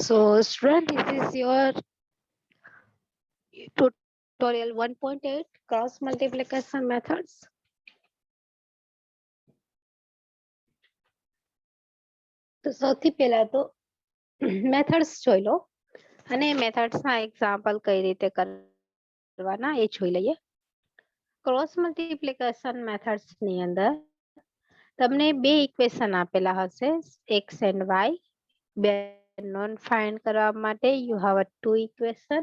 So student, this is your tutorial 1.8 cross multiplication methods. તો સૌથી પહેલા તો મેથડ્સ જોઈ લો અને મેથડ્સ ના એક્ઝામ્પલ કઈ રીતે કરવાના એ જોઈ લઈએ. ક્રોસ મલ્ટીપ્લિકેશન મેથડ્સ ની અંદર તમને બે ઇક્વેશન આપેલા હશે x and y. બે નોન ફાઇન્ડ કરવા માટે યુ હેવ ટુ ઇક્વેશન.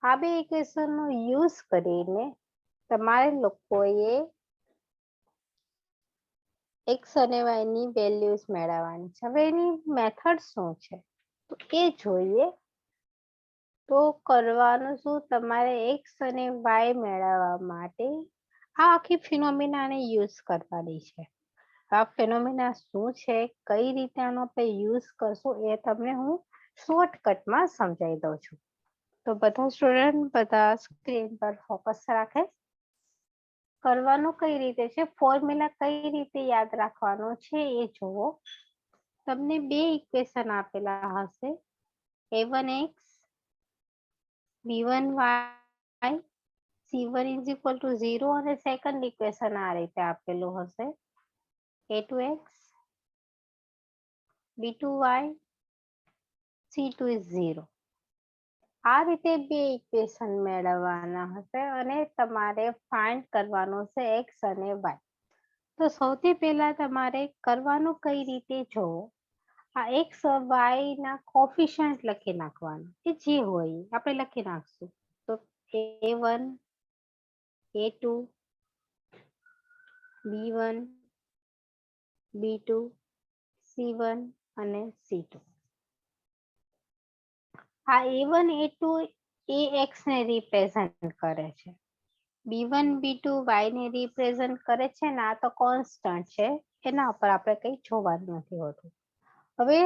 આ બે ઇક્વેશન નો યુઝ કરીને તમારે લોકોએ x અને y ની વેલ્યુઝ મેળવવાની છે. હવે એની મેથડ શું છે તો એ જોઈએ. તો કરવાનું શું, તમારે x અને y મેળવવા માટે આ આખી ફિનોમિનાને યુઝ કરવાની છે. આ ફિનોમિના શું છે, કઈ રીતે આનો આપણે યુઝ કરશું એ તમને હું શોર્ટકટમાં સમજાવી દઉં છું. તો બધા સ્ટુડન્ટ બધા સ્ક્રીન પર ફોકસ રાખે. કરવાનું કઈ રીતે છે, ફોર્મ્યુલા કઈ રીતે યાદ રાખવાનો છે એ જુઓ. તમને બે ઇક્વેશન આપેલા હશે a1x b1y c1 is equal to 0 અને સેકન્ડ ઇક્વેશન આ રીતે આપેલું હશે a2x b2y c2 is 0. આ રીતે બે ઇક્વેશન મેળવવાના હશે અને તમારે ફાઇન્ડ કરવાનું છે x અને y. તો સૌથી પહેલા તમારે કરવાનું કઈ રીતે જોવો. આ x y ના કોફિશિયન્ટ લખી નાખવાનું, કે જે હોય આપણે લખી નાખશું. તો a1 a2 b1 b2 c1 અને c2. આ a1 a2 એ x ને રિપ્રેઝન્ટ કરે છે, b1 b2 y ને રિપ્રેઝન્ટ કરે છે ને આ તો કોન્સ્ટન્ટ છે, એના ઉપર આપણે કઈ જોવાનું નથી હોતું. હવે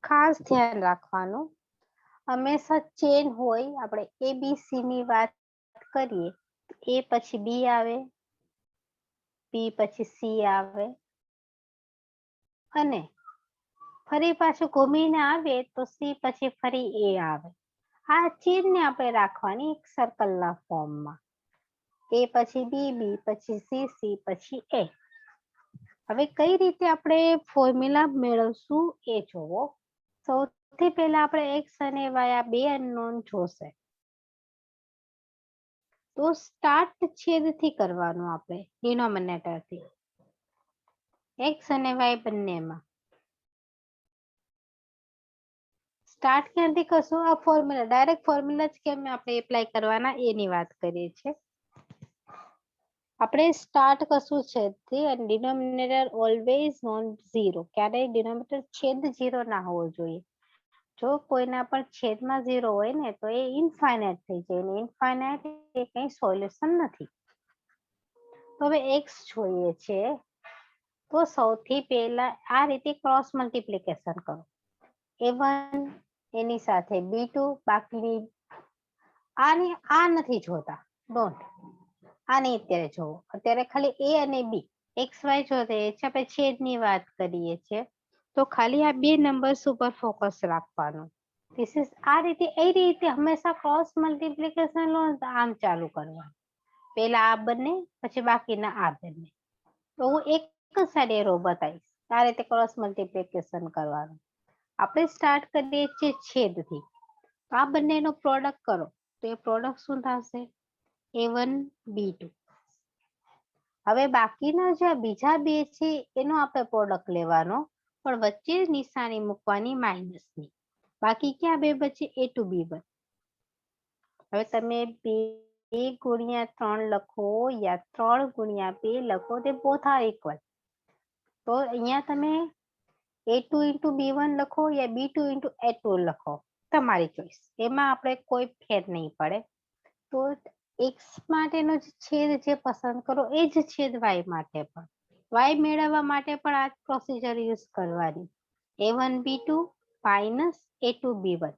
ખાસ ધ્યાન રાખવાનું, હંમેશા ચેન હોય. આપણે ABC ની વાત કરીએ તો a પછી b આવે, b પછી c આવે અને ફરી પાછું ઘૂમીને આવે તો c પછી ફરી a આવે. આ ચેનને આપણે રાખવાની એક સર્કલના ફોર્મમાં. a પછી b, b પછી c, c પછી a. હવે કઈ રીતે આપણે ફોર્મ્યુલા મેળવશું એ જોવો. સૌથી પહેલા આપણે x અને y આ બે અનનોન જોશે. તો સ્ટાર્ટ છેદથી કરવાનું, આપણે ડિનોમિનેટરથી x અને y બંનેમાં. સ્ટાર્ટ ક્યાંથી કરશું, આ ફોર્મ્યુલા ડાયરેક્ટ ફોર્મ્યુલા જ કેમ આપણે એપ્લાય કરવાના એની વાત કરીએ છીએ. આપણે સ્ટાર્ટ કરશું છેદથી અને ડિનોમિનેટર ઓલવેઝ નોન 0. ક્યારેય ડિનોમિનેટર છેદ 0 ના હોવો જોઈએ. જો કોઈના પણ છેદમાં 0 હોય ને તો એ ઇનફાઇનાઇટ થઈ જાય. ઇનફાઇનાઇટ એ કઈ સોલ્યુશન નથી. તો હવે x જોઈએ છે તો સૌથી પહેલા આ રીતે ક્રોસ મલ્ટીપ્લિકેશન કરો. a1 એની સાથે b2, બાકીની આની આ નથી જોતા, ડોન્ટ. આને અત્યારે જોવો. અત્યારે ખાલી a અને b xy જોતે છે, આપણે છેદની વાત કરીએ છીએ તો ખાલી આ બે નંબર્સ ઉપર ફોકસ રાખવાનું. ધીસ ઇઝ આ રીતે. એ રીતે હંમેશા ક્રોસ મલ્ટીપ્લિકેશન લો તો આમ ચાલુ કરવાનું. પહેલા આ બંને પછી બાકીના આ બંને. તો હું એક જ સાઈડ એરો બતાવીશ. આ રીતે ક્રોસ મલ્ટીપ્લિકેશન કરવાનું. આપણે સ્ટાર્ટ કરીએ છીએ છેદથી. આ બંનેનો પ્રોડક્ટ કરો તો એ પ્રોડક્ટ શું થશે, a1 b2. હવે બાકીના જે બીજા બે છે એનો આપણે પ્રોડક્ટ લેવાનો, પણ વચ્ચે નિશાની મૂકવાની માઇનસની. બાકી ક્યાં બે બચે, a2 b1. હવે તમે 2 ગુણ્યા 3 લખો યા 3 ગુણ્યા 2 લખો, તે બોથ આર ઇક્વલ. તો અહીંયા તમે a2 into b1 લખો યા b2 into a2 લખો, તમારી ચોઈસ. એમાં આપણે કોઈ ફેર નહીં પડે. તો x માટેનો છેદ જે પસંદ કરો એ જ છેદ y માટે પણ. y મેળવવા માટે પણ આ પ્રોસિજર યુઝ કરવાની. a1 b2 minus a2 b1.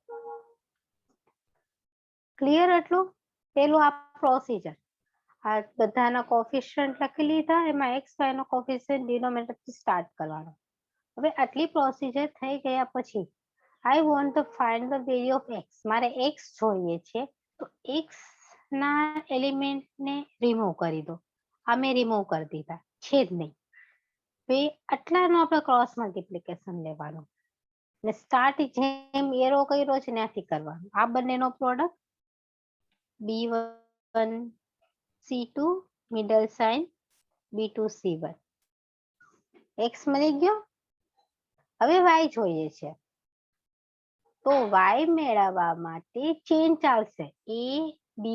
Clear એટલું? પેલું આ પ્રોસિજર. આ બધાના કોફિશિયન્ટ લખી લીધા, એમાં x y નો કોફિશિયન્ટ ડિનોમિનેટરથી સ્ટાર્ટ કરવાનો. હવે આટલી પ્રોસિજર થઈ ગયા પછી I want to find the value of x. મારે એક્સ જોઈએ છે, તો એક્સ ના એલિમેન્ટને રિમૂવ કરી દો. આ મેં રિમૂવ કરી દીધા, છે જ નહીં. તો એ આટલાનું આપણે ક્રોસ મલ્ટિપ્લિકેશન લેવાનું ને સ્ટાર્ટ જેમ એરો કર્યો છે ત્યાંથી કરવાનું. આ બંનેનો product B1 C2 middle sign B2 C1. X મળી ગયો. હવે વાય જોઈએ છે, તો વાય મેળવવા માટે ચેન ચાલશે A B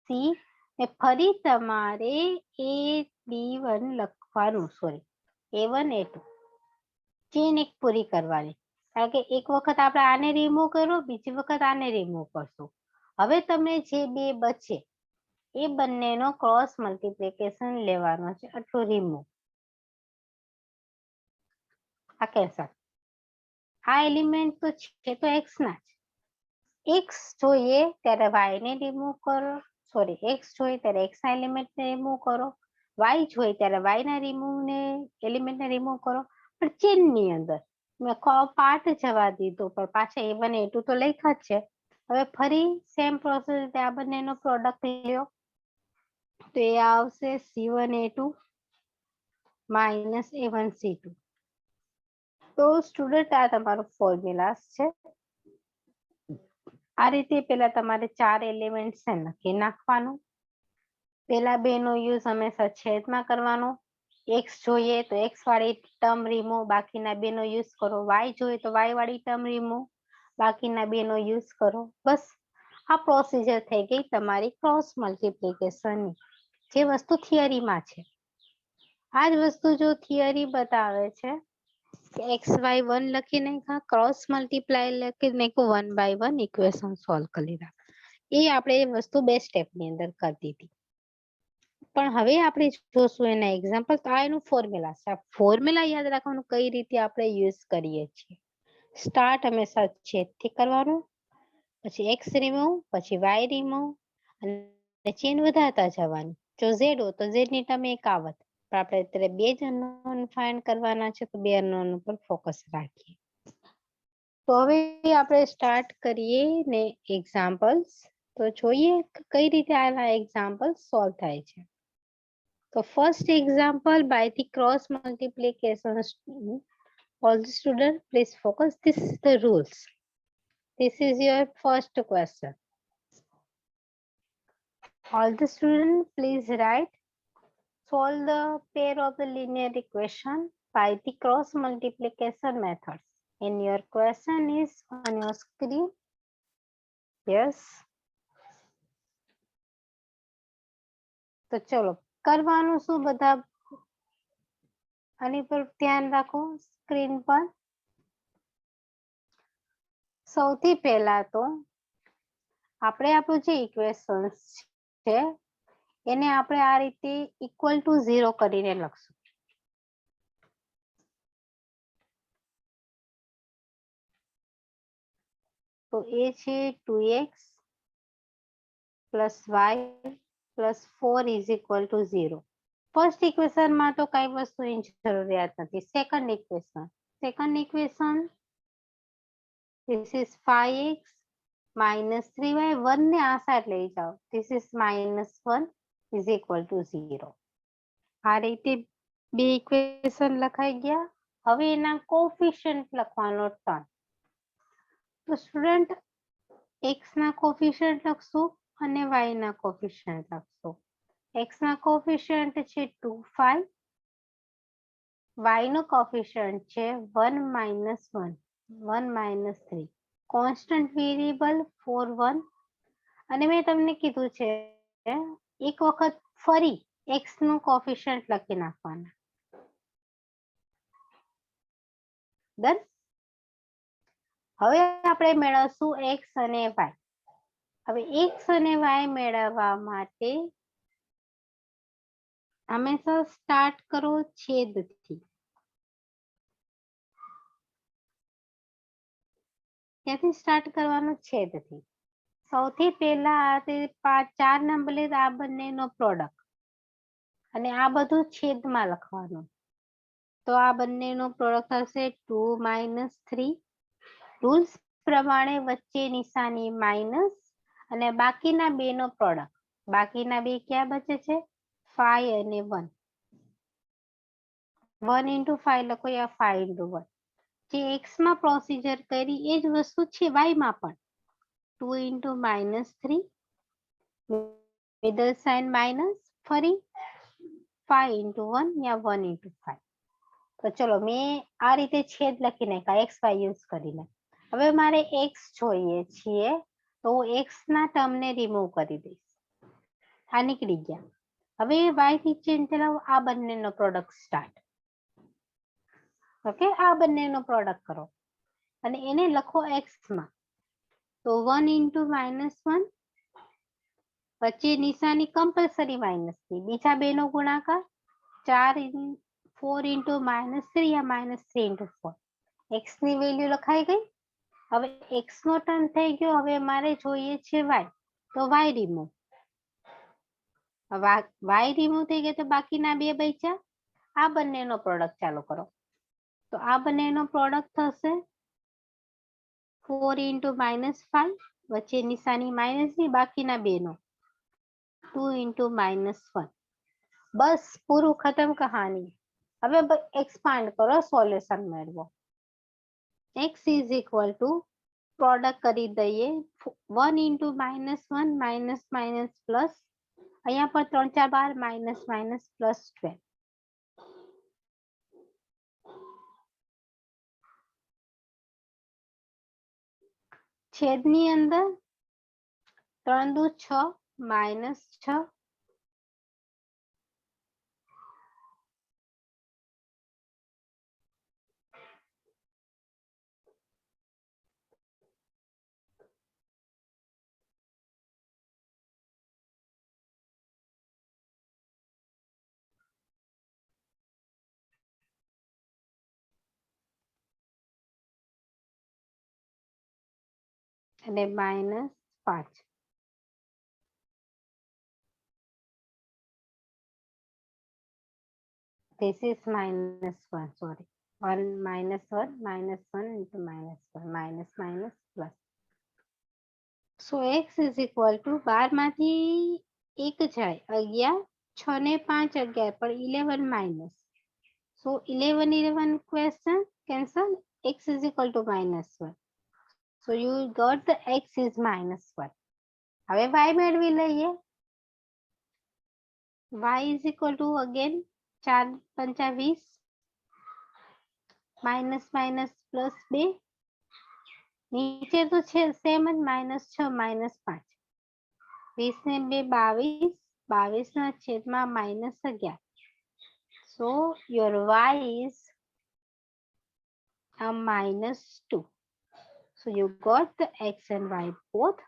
C ને ફરી તમારે A B1 લખવાનું, સોરી A1 A2 ચેન એક પૂરી કરવાની. કારણ કે એક વખત આપણે આને રિમૂવ કર્યો, બીજી વખત આને રિમૂવ કરશું. હવે તમે જે બે બચે એ બંનેનો ક્રોસ મલ્ટિપ્લિકેશન લેવાનો છે, આટલું રિમૂવ. આ કેન્સલ. આ એલિમેન્ટ તો છે તો એક્સ ના જ. એક્સ જોઈએ ત્યારે વાય ને રિમૂવ કરો, સોરી એક્સ જોઈએ ત્યારે એક્સ ના એલિમેન્ટ ને રિમૂવ કરો, વાય જોઈએ ત્યારે વાય ના એલિમેન્ટ ને રિમૂવ કરો. પણ ચેન ની અંદર મેં પાર્ટ જવા દીધો, પણ પાછા A1 A2 તો લખ્યા જ છે. હવે ફરી સેમ પ્રોસેસ રીતે આ બંનેનો પ્રોડક્ટ લ્યો, તો એ આવશે C1 A2 minus A1 C2. તો સ્ટુડન્ટ આ તમારો ફોર્મ્યુલા છે. આ રીતે પેલા તમારે 4 એલિમેન્ટ છે લખી નાખવાનું. પેલા બે નો યુઝ હંમેશા છેદમાં કરવાનો. એક્સ જોઈએ તો એક્સ વાળી ટર્મ રિમૂવ, બાકીના બે નો યુઝ કરો. વાય જોઈએ તો વાય વાળી ટર્મ રિમૂવ, બાકીના બે નો યુઝ કરો. બસ આ પ્રોસીજર થઈ ગઈ તમારી ક્રોસ મલ્ટિપ્લિકેશનની, જે વસ્તુ થિયરીમાં છે. આ જ વસ્તુ જો થિયરી બતાવે છે કે XY1 લખી નાખ્યા, ક્રોસ મલ્ટીપ્લાય લખી નાખ્યું, 1 by 1 ઇક્વેશન સોલ્વ કરી લીધા. એ આપણે વસ્તુ બે સ્ટેપની અંદર કરી દીધી. પણ હવે આપણે જોશું એના એક્ઝામ્પલ. તો આ એનું ફોર્મ્યુલા છે. આ ફોર્મ્યુલા યાદ રાખવાનું કઈ રીતે આપણે યુઝ કરીએ છીએ. સ્ટાર્ટ હંમેશા છેદથી કરવાનું, પછી એક્સ રિમૂવ, પછી વાય રિમૂવ અને ચેન વધારતા જવાની. જો ઝેડ હોય તો ઝેડ ની ટર્મ એક આવત. પણ આપણે અત્યારે બે જ અનનોન ફાઇન્ડ કરવાના છે, તો બે અનનોન ઉપર ફોકસ રાખીએ. તો હવે આપણે સ્ટાર્ટ કરીએ ને એક્ઝામ્પલ્સ. તો જોઈએ કઈ રીતે આવા એક્ઝામ્પલ સોલ્વ થાય છે. તો first example by the cross multiplication. All the students please focus. This is the rules. This is your first question. All the students please write. Solve the pair of the linear equation by the cross multiplication methods. And your question is on your screen. Yes. તો ચલો કરવાનું શું બધા આની પર ધ્યાન રાખો. Screen પર સૌથી પહેલા તો આપણે આપણું જે ઇક્વેશન છે એને આપણે આ રીતે ઇક્વલ ટુ 0 કરીને લખશું. તો એ છે 2x + y + 4 = 0. ફર્સ્ટ ઇક્વેશનમાં તો કઈ વસ્તુની જરૂરિયાત નથી. Second equation this is 5x - 3y. 1 ને આ સાઈડ લઈ જાઓ. this is -1 = 0. આ રીતે બે ઇક્વેશન લખાઈ ગયા. હવે એના કોફિશિયન્ટ લખવાનો ટર્મ. તો સ્ટુડન્ટ x ના કોફિશિયન્ટ લખશું અને y ના કોફિશિયન્ટ લખશું. x ના કોફિશિયન્ટ છે 2 5, y નો કોફિશિયન્ટ છે 1 - 1 1 - 3. Constant variable 4 1. અને મેં તમને કીધું છે એક વખત ફરી x નું કોફિશિયન્ટ લખી નાખવાના. ડન. હવે આપણે મેળવશું x અને y. હવે x અને y મેળવવા માટે હંમેશા સ્ટાર્ટ કરો છેદથી. ક્યાંથી સ્ટાર્ટ કરવાનું? છેદથી. સૌથી પહેલા આ 4 નંબર લે આ બંનેનો પ્રોડક્ટ અને આ બધું છેદમાં લખવાનું. તો આ બંનેનો પ્રોડક્ટ થશે 2 - 3 રૂલ્સ પ્રમાણે વચ્ચે નિશાની માઇનસ અને બાકીના બે નો પ્રોડક્ટ. બાકીના બે ક્યાં બચે છે? 5 અને 1. 1 into 5 લખો યા 5 into 1. જે x માં પ્રોસિજર કરી એ જ વસ્તુ છે y માં પણ. 2 into -3 મિડલ સાઇન માઇનસ, ફરી 5 into 1 યા 1 into 5. તો ચલો મેં આ રીતે છેદ લખી નાખ્યા x y યુઝ કરીને. હવે મારે x જોઈએ છીએ તો હું x ના ટર્મને રિમૂવ કરી દઈશ. આ નીકળી ગયા. હવે y થી ચેન્જ ચલાવો, આ બંનેનો પ્રોડક્ટ સ્ટાર્ટ. ઓકે, આ બંનેનો પ્રોડક્ટ કરો અને એને લખો x માં. તો 1 into -1 વચ્ચે નિશાની કમ્પલસરી માઇનસ ની, બીજા બે નો ગુણાકાર 4 into -3 યા -3 into 4. x ની વેલ્યુ લખાઈ ગઈ. હવે x નો ટર્ન થઈ ગયો. હવે મારે જોઈએ છે y, તો y રિમૂવ. y રિમૂવ થઈ ગયા તો બાકીના બે બચ્યા. આ બંનેનો પ્રોડક્ટ ચાલુ કરો. તો આ બંનેનો પ્રોડક્ટ થશે 4 into -5 વચ્ચે નિશાની માઇનસ ની, બાકીના બે નો 2 into -1. બસ પૂરું, ખતમ કહાની. હવે એક્સપાન્ડ કરો, સોલ્યુશન મેળવો. x is equal to product કરી દઈએ 1 into -1 માઇનસ માઇનસ પ્લસ, અહીંયા પર 3 4 બાર માઇનસ માઇનસ પ્લસ 12. છેદની અંદર 3 દુ 6 -6 અને -5. This is -1, sorry. 1 -1 -1 into -1 minus minus plus. So x is equal to 12 માંથી 1 જાય 11, 6 ને 5 11 પણ 11 minus. So 11 question cancel, x is equal to -1. So you got the x is -1. હવે y મેળવી લઈએ. y is equal to again 4 पंचा 20 minus minus plus 2, नीचे तो सेम જ -6 -5. 20 ને 2 22, 22 ના છેદમાં -11. So your y is a -2. So you got the x and y both.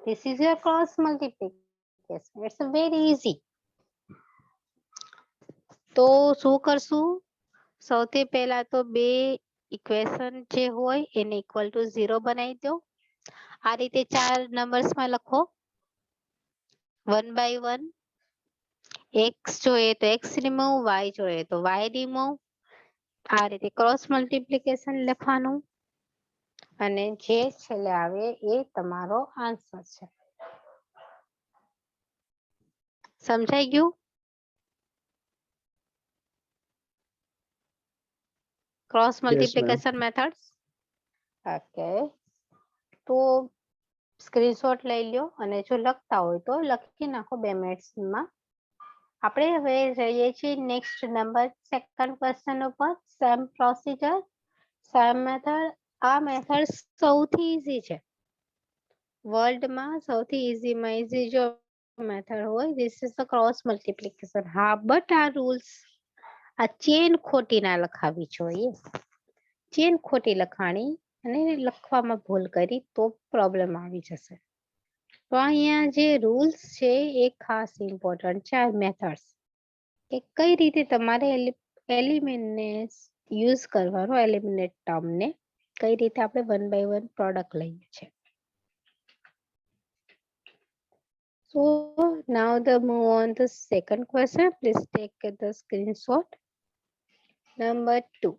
This is your cross multiplication. It's very easy. તો શું કરશું? સૌથી પહેલા તો બે ઇક્વેશન જે હોય એને ઇક્વલ ટુ 0 બનાવી દો. આ રીતે ચાર નંબર્સમાં લખો 1 by 1. x જોઈએ તો x રિમૂવ, y જોઈએ તો y રિમૂવ. આ રીતે ક્રોસ મલ્ટિપ્લિકેશન લખવાનું અને જે છેલ્લે આવે એ તમારો આન્સર છે. સમજાઈ ગયું? Cross multiplication methods. ઓકે, તો સ્ક્રીનશોટ લઈ લ્યો અને જો લખતા હોય તો લખી નાખો 2 મિનિટ્સમાં. આપણે હવે જઈએ છીએ નેક્સ્ટ નંબર સેકન્ડ ક્વેશ્ચન ઉપર. Same procedure, same method. આ મેથડ સૌથી ઈઝી છે વર્લ્ડમાં. સૌથી ઈઝીમાં ઈઝી જો મેથડ હોય this is the cross multiplication. હા, બટ આ રૂલ્સ, આ ચેન ખોટી ના લખાવી જોઈએ. ચેન ખોટી લખાણી અને લખવામાં ભૂલ કરી તો પ્રોબ્લેમ આવી જશે. તો અહીંયા જે રૂલ્સ છે એ ખાસ ઇમ્પોર્ટન્ટ છે. આ મેથડ્સ કે કઈ રીતે તમારે એલિમેન્ટને યુઝ કરવાનો, એલિમિનેટ ટર્મને કઈ રીતે આપણે 1 by 1 પ્રોડક્ટ લઈએ છીએ. So now the move on the second question. Please take the screenshot. Number 2.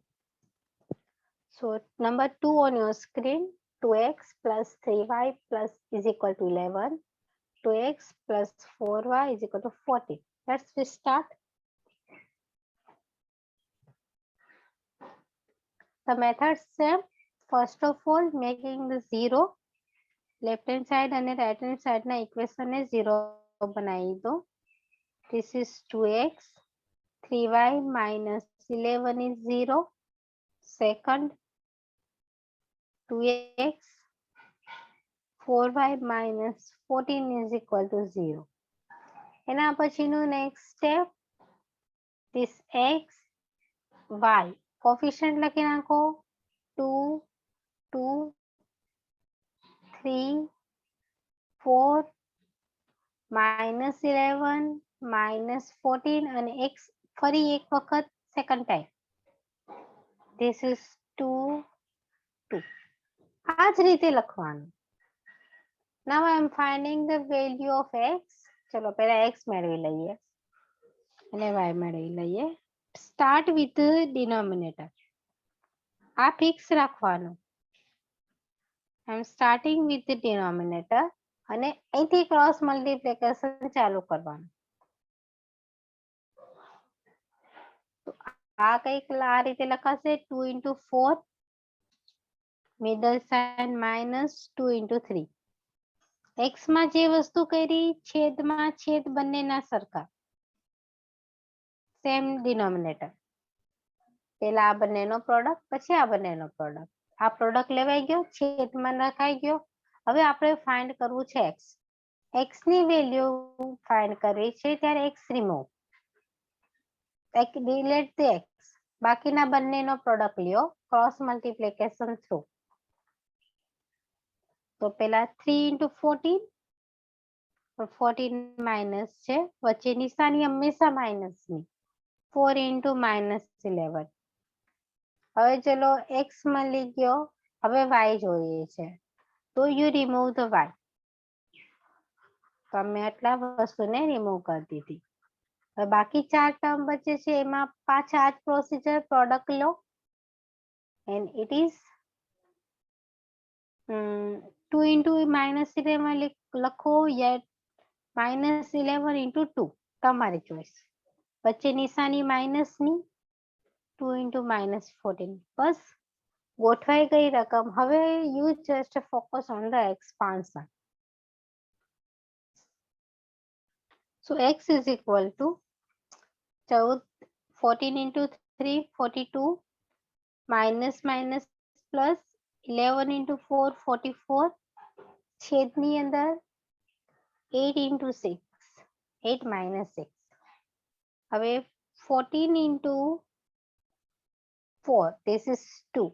So number 2 on your screen, 2x plus 3y plus is equal to 11. 2x plus 4y is equal to 40. Let's start. The method same. First of all, making the 0. Left hand side and right hand side na equation ne 0 बनाई दो. This is 2x. 3y minus 11 is 0. Second, 2x 4y minus 14 is equal to 0. એના પછીનું next step, this x y coefficient લખી નાખો. 2 2 3 4 minus 11 minus 14 અને x ફરી એક વખત second time. This is 2 2. આ જ રીતે લખવાનું. Now I am finding the value of x. ચલો પહેલા x મેળવી લઈએ અને y મેળવી લઈએ. Start with the denominator. આ ફિક્સ રાખવાનું. I am starting with the denominator અને અહીંથી ક્રોસ મલ્ટીપ્લિકેશન ચાલુ કરવાનું. આ કંઈક આ રીતે લખાશે 2 into 4 middle sign minus 2 into 3. x માં જે વસ્તુ કરી છેદમાં છેદ બંનેના સરખા. Same denominator. પેલા આ બંનેનો પ્રોડક્ટ પછી આ બંનેનો પ્રોડક્ટ. આ પ્રોડક્ટ લેવાઈ ગયો, છેદમાં નખાઈ ગયો. હવે આપણે ફાઇન્ડ કરવું છે x. x ની વેલ્યુ ફાઇન્ડ કરવી છે ત્યારે x remove. Delete the x. બાકીના બંનેનો પ્રોડક્ટ લ્યો ક્રોસ મલ્ટીપ્લિકેશન થ્રુ. તો પેલા 3 into 14 14 માઇનસ છે, વચ્ચે નિશાની હંમેશા માઇનસની. 4 into minus 11. હવે ચલો x મળી ગયો, હવે y જોઈએ છે. તો you remove the y. તો અમે આટલા વસ્તુને રિમૂવ કરી દીધી. હવે બાકી 4 ટર્મ બચે છે એમાં પાછા આ જ પ્રોસિજર પ્રોડક્ટ લો. and it is 2 into minus 11 લખો યા minus 11 into 2 તમારી ચોઈસ. વચ્ચે નિશાની માઇનસની. 2 into minus 14. બસ ગોઠવાઈ ગઈ રકમ. હવે you just focus on the expansion. So x is equal to 14 into 3 42 minus minus plus 11 into 4 44 છેદની અંદર 8 into 6 8 minus 6. હવે 14 into 4 this is 2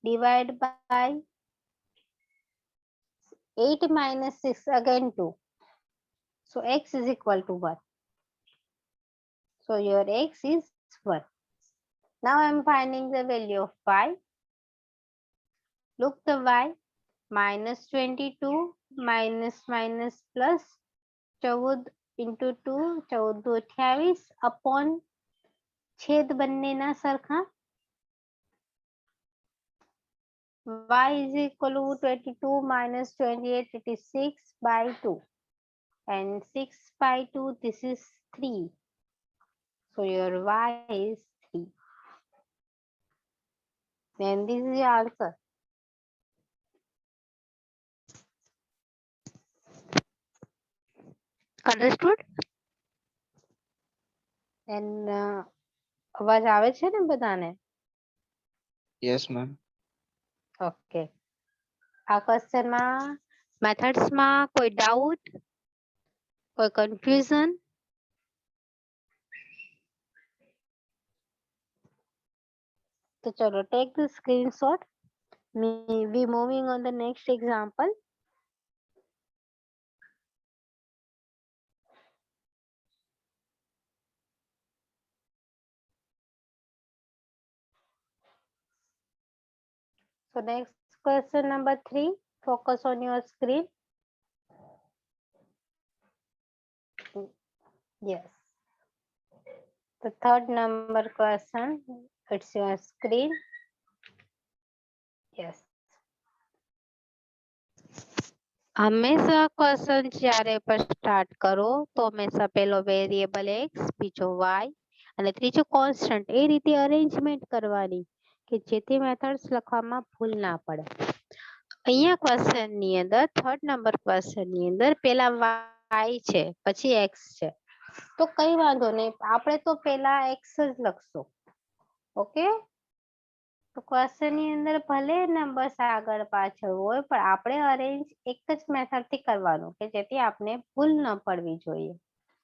divide by 8 minus 6 again 2. So x is equal to 1. So your x is 1. Now I am finding the value of y. Look the y. Minus 22 minus minus plus 14 into 2 14 28 upon છેદ બંનેના સરખા. y is equal to 22 minus 28, it is 6 by 2. And 6 by 2, this is 3. So your y is 3. Then this is your answer. Understood? Then અવાજ આવે છે ને બધાને? Yes, ma'am. Okay. આ ક્વેશ્ચનમાં મેથડ્સમાં કોઈ ડાઉટ, કોઈ કન્ફ્યુઝન? તો ચલો take the screenshot. We moving on the next example. So next question number 3. Focus on your screen. Yes. The third number question. It's your screen. Yes. હંમેશા question જ્યારે પણ start કરો તો હંમેશા પહેલો વેરિયેબલ એક્સ, બીજો વાય અને ત્રીજો કોન્સ્ટન્ટ એ રીતે અરેન્જમેન્ટ કરવાની કે જેથી મેથડ્સ લખવામાં ભૂલ ના પડે. અહીંયા ક્વેશ્ચનની અંદર થર્ડ નંબર ક્વેશ્ચનની અંદર પહેલા વાય છે પછી એક્સ છે તો કઈ વાંધો નહીં, આપણે તો પહેલા એક્સ જ લખશું. ઓકે, તો ક્વેશ્ચન ની અંદર ભલે નંબર્સ આગળ પાછળ હોય પણ આપણે અરેન્જ એક જ મેથડ થી કરવાનું કે જેથી આપણે ભૂલ ન પડવી જોઈએ.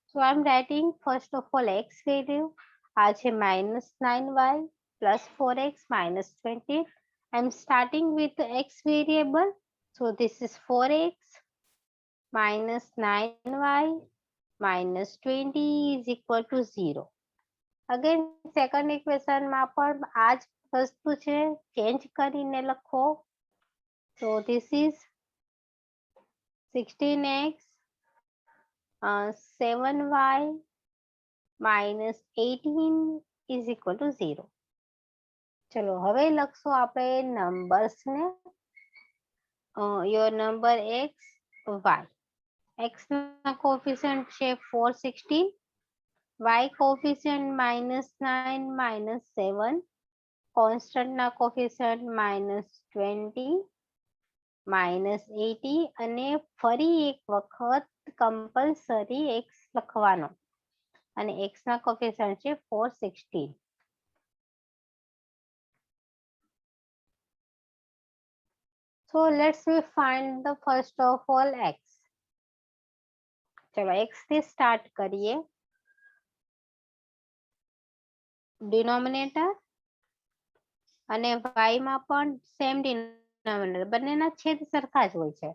So I am writing first of all x value આ છે -9y + 4x - 20. I am starting with the x variable, so this is 4x minus 9y minus 20 is equal to 0. Again second equation માં પણ આ જ વસ્તુ છે, change કરીને લખો. So this is 16x 7y minus 18 is equal to 0. ચલો હવે લખશું આપણે નંબર્સ ને. Your number x y. x ના કોફિશિયન્ટ છે 4, 16. y coefficient -9 - 7. કોન્સ્ટન્ટ ના કોફિશિયન્ટ -20 -80 અને ફરી એક વખત કમ્પલસરી x લખવાનો અને x ના કોફિશિયન્ટ છે 4, 16. So let's we find the first of all x. ચલો x થી સ્ટાર્ટ કરીએ. ડિનોમિનેટર અને y માં પણ સેમ ડિનોમિનેટર, બંનેના છેદ સરખા જ હોય છે.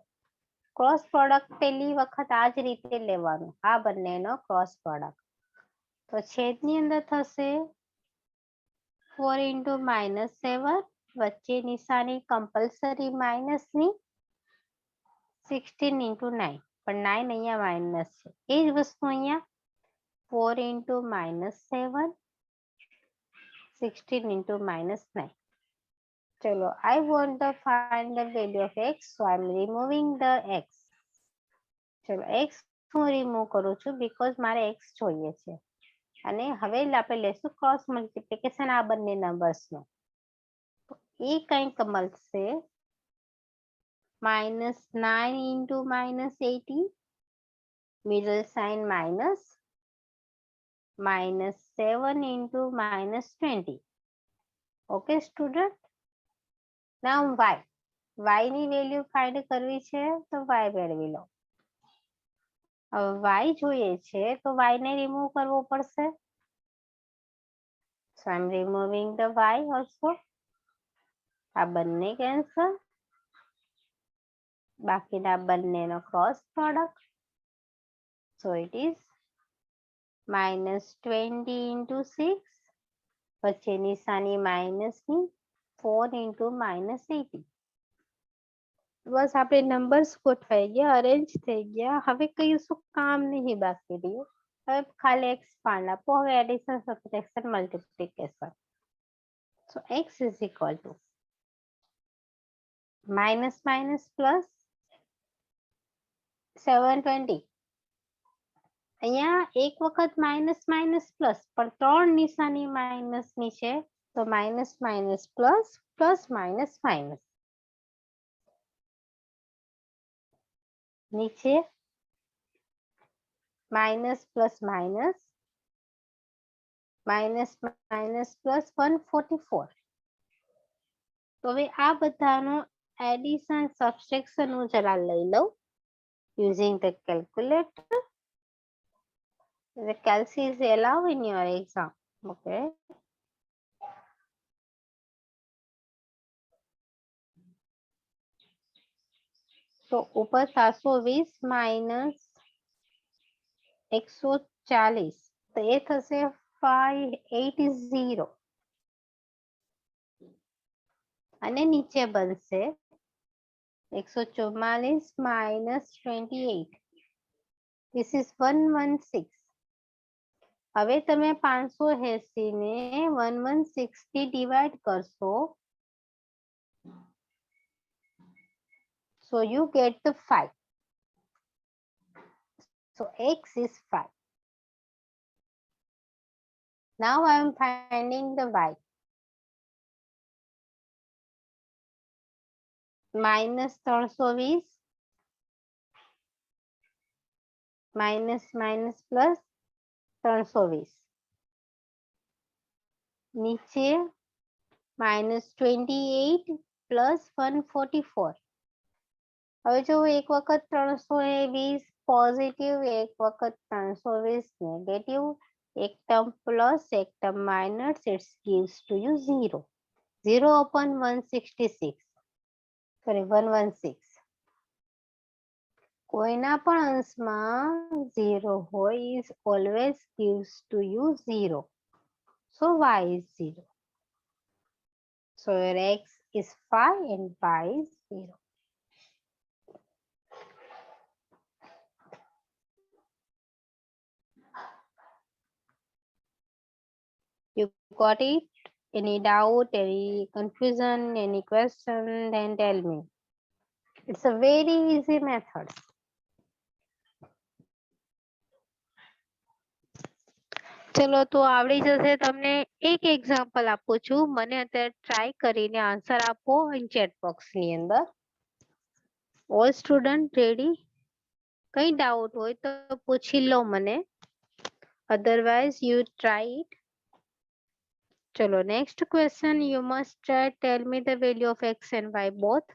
ક્રોસ પ્રોડક્ટ પહેલી વખત આ જ રીતે લેવાનું, આ બંનેનો ક્રોસ પ્રોડક્ટ. તો છેદની અંદર થશે 4 × -7, વચ્ચે નિશાની કમ્પલસરી માઇનસની, 16 × 9, પણ 9 અહીંયા માઇનસ છે. એ જ વસ્તુ અહીંયા 4 × -7, 16 × -9. ચલો I want to find the value of x, so I am removing the x. ચલો x હું રિમૂવ કરું છું બીકોઝ મારે x જોઈએ છે. અને હવે આપણે લેશું ક્રોસ મલ્ટિપ્લિકેશન આ બંને નંબર્સનો. તો એ કંઈક મળશે -9 × -80, middle sign minus, -7 × -20. Okay student, now y ની વેલ્યુ ફાઇન્ડ કરવી છે તો y મેળવી લો. હવે y જોઈએ છે તો y ને રિમૂવ કરવો પડશે. So I am removing the y also. આ બંને કેન્સલ, બાકીના બંનેનો cross product. So it is -20 × 6, વચ્ચે નિશાની માઇનસની, 4 × -80. બસ આપણે નંબર્સ ગોઠવાઈ ગયા, અરેન્જ થઈ ગયા. હવે કહીશું કામ નહીં બાકી રહ્યું. હવે ખાલી એક્સપાન્ડ આપો. હવે addition, subtraction, multiplication. So x is equal to minus minus plus 720. અહીંયા એક વખત માઇનસ માઇનસ પ્લસ, પણ ત્રણ નિશાની માઇનસની છે તો minus minus plus, plus minus minus. નીચે minus plus minus, minus minus plus 144. તો હવે આ બધાનો એડિશન સબટ્રેક્શન હું જરા લઈ લઉં using the calculator. The calc is allowed in your exam. Okay. તો ઉપર 720 માઇનસ 140, તો એ થશે 580 અને નીચે બનશે 144 માઇનસ 28. This is 116. હવે તમે 580 ને 116 થી ડિવાઈડ કરશો So you get the 5. So x is 5. Now I am finding the y. Minus 320 minus minus plus 320. नीचे -28 plus 144. હવે જો એક વખત 320 પોઝિટિવ, એક વખત 320 નેગેટિવ, એક ટર્મ પ્લસ એક term minus, it gives to you 0. 0 upon 166, sorry 116. કોઈના પણ અંશમાં 0 હોય is always gives to you 0. So y is 0. So your x is 5 and y is 0. You got it? Any doubt, any confusion, any question, then tell me. It's a very easy method. ચલો તો આવડી જશે તમને. એક example આપું છું, મને અત્યારે ટ્રાય કરીને આન્સર આપો ચેટ બોક્સ ની અંદર. All student ready? કઈ ડાઉટ હોય તો પૂછી લો મને, અધરવાઇઝ યુ ટ્રાય ઇટ. ચલો next question. You must tell me the value of x and y both.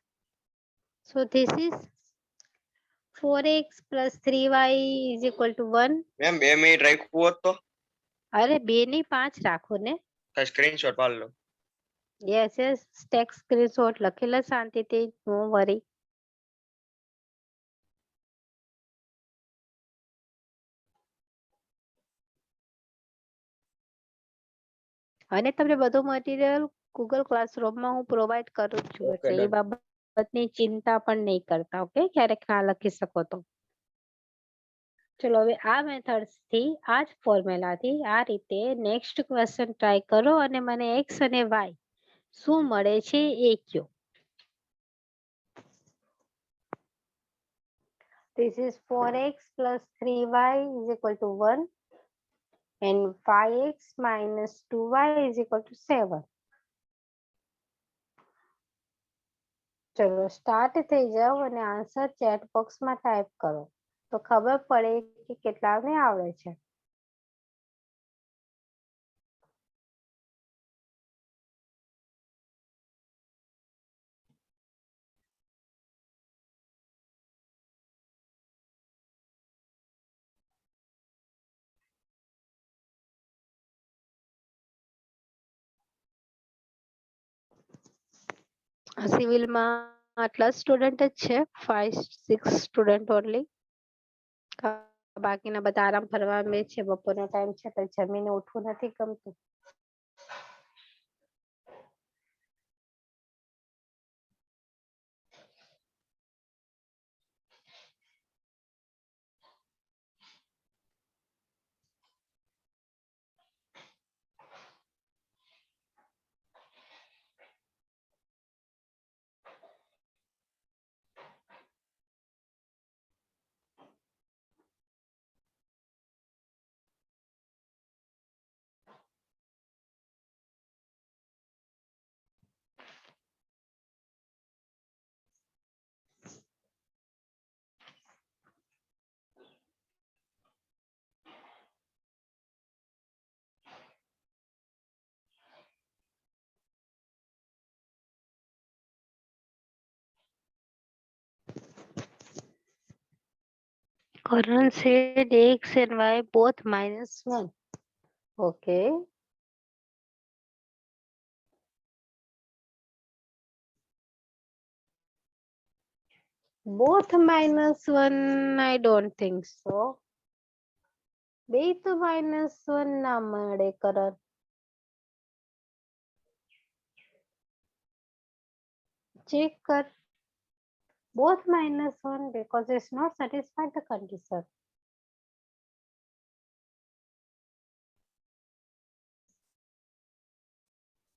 So this is 4x plus 3y is equal to 1. Ma'am 2 minute રાખ્યું હોત તો અરે 2 ની 5 રાખો ને. સ્ક્રીનશોટ પાડ લો. યસ યસ, ટેક સ્ક્રીનશોટ લખેલા શાંતિથી, નો વરી. અને તમને બધું મટીરિયલ ગૂગલ ક્લાસરૂમમાં હું પ્રોવાઈડ કરું જ છું, એટલે એ બાબતની ચિંતા પણ નહીં કરતા. ઓકે, ક્યારેક ના લખી શકો તો. ચલો હવે આ મેથડ્સ થી, આ જ ફોર્મ્યુલાથી આ રીતે નેક્સ્ટ ક્વેશ્ચન ટ્રાય કરો અને મને x અને y શું મળે છે એ કહો. This is 4x plus 3y is equal to 1 and 5x minus 2y is equal to 7. ચલો સ્ટાર્ટ થઈ જાઓ અને આન્સર ચેટ બોક્સમાં ટાઈપ કરો તો ખબર પડે કે કેટલાને આવડે છે. સિવિલમાં આટલા સ્ટુડન્ટ જ છે, 5-6 સ્ટુડન્ટ ઓનલી. બાકીના બધા આરામ ફરવા મે છે, બપોરનો ટાઈમ છે તો જમીને ઉઠવું નથી ગમતું. Karan said x and y both -1. Okay. Both -1, I don't think so. બે તો -1 ના મળે કરણ. ચેક કર. Both -1 because it's not satisfied the condition.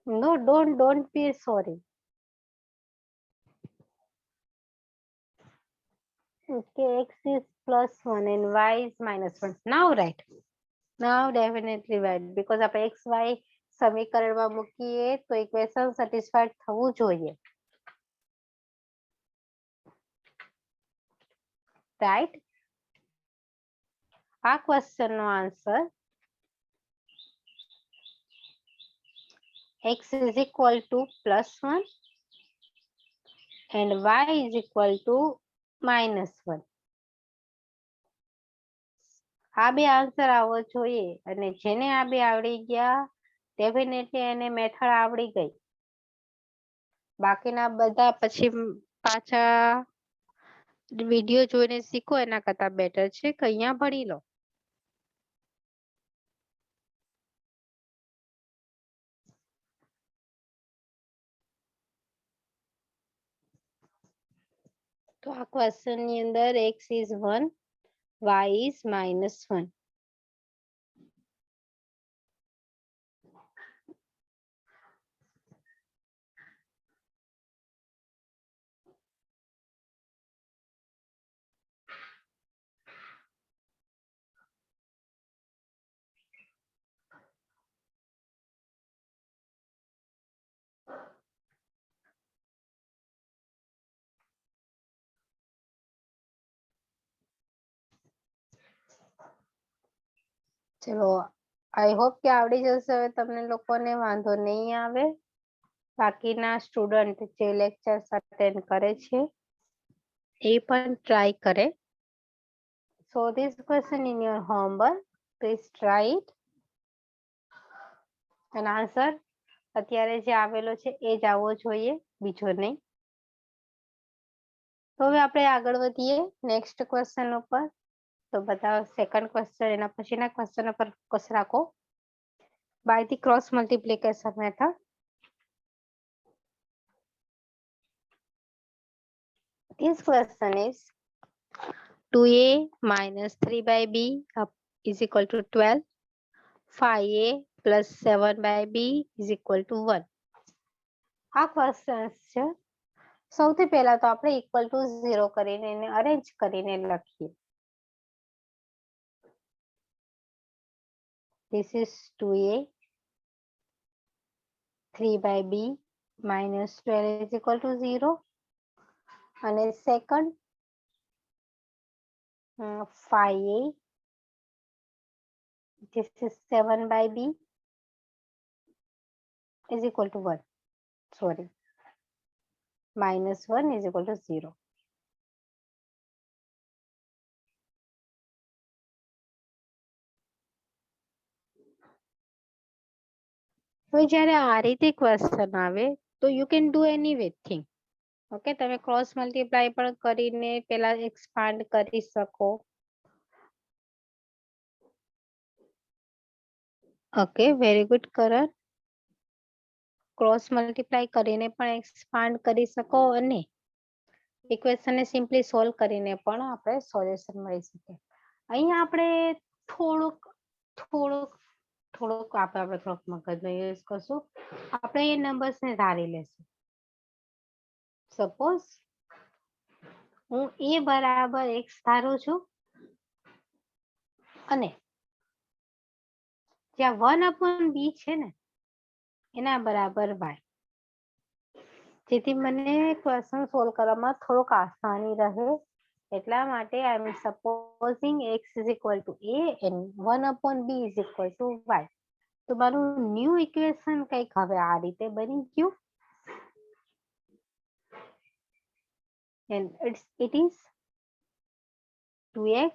No, don't be sorry. Okay, x is +1 and y is -1. Now right. Now definitely right because આપણે x y સમીકરણમાં મૂકીએ તો equation satisfied થવું જોઈએ. રાઈટ? આ ક્વેશ્ચન નો answer x is equal to +1 and y is equal to -1. આ બે આન્સર આવવો જોઈએ અને જેને આ બે આવડી ગયા ડેફિનેટલી એને મેથડ આવડી ગઈ. બાકીના બધા પછી પાછા વિડિયો જોઈને શીખો એના કરતા બેટર છે કે અહીંયા ભણી લો. તો આ ક્વેશ્ચન ની અંદર x is 1, y is -1. ચલો આઈ હોપ કે આવડી જશે હવે તમને લોકોને વાંધો નહીં આવે. બાકીના સ્ટુડન્ટ જે લેક્ચર્સ અટેન્ડ કરે છે એ પણ ટ્રાય કરે. So this question in your homework, please try it. And answer અત્યારે જે આવેલો છે એ જ આવવો જોઈએ, બીજો નહીં. તો હવે આપણે આગળ વધીએ નેક્સ્ટ ક્વેશ્ચન ઉપર. તો બધા સેકન્ડ ક્વેશ્ચન એના પછીના ક્વેશ્ચન ઉપર ફોકસ રાખો. By the cross multiplication method. This question is 2a minus 3 by b is equal to 12. 5a plus 7 by b is equal to 1. આ ક્વેશ્ચન છે. સૌથી પહેલા તો આપણે ઇક્વલ ટુ 0 કરીને એને અરેન્જ કરીને લખીએ. This is 2a 3 by b minus 12 is equal to 0. અને second 5a. This is 7 by b is equal to 1. Sorry. -1 is equal to 0. હવે જ્યારે આ રીતે ક્વેશ્ચન આવે તો you can do anything. Okay, તમે ક્રોસ મલ્ટીપ્લાય પણ કરીને પેલા એક્સપાન્ડ કરી શકો. ઓકે, વેરી ગુડ કરણ. ક્રોસ મલ્ટીપ્લાય કરીને પણ એક્સપાન્ડ કરી શકો અને ઇક્વેશનને સિમ્પલી સોલ્વ કરીને પણ આપણે સોલ્યુશન મળી શકે. અહીંયા આપણે થોડુંક આપણે થોડોક મગજનો યુઝ કરશું. આપણે એ નંબર્સને ધારી લેશું. સપોઝ હું a બરાબર x ધારું છું અને જ્યાં 1/b છે ને એના બરાબર y, જેથી મને ક્વેશ્ચન સોલ્વ કરવામાં થોડુંક આસાની રહે. એટલા માટે આઈ એમ supposing x is equal to a and 1/b is equal to y. તો મારું ન્યુ ઇક્વેશન કંઈક હવે આ રીતે બની ગયું. and it is 2x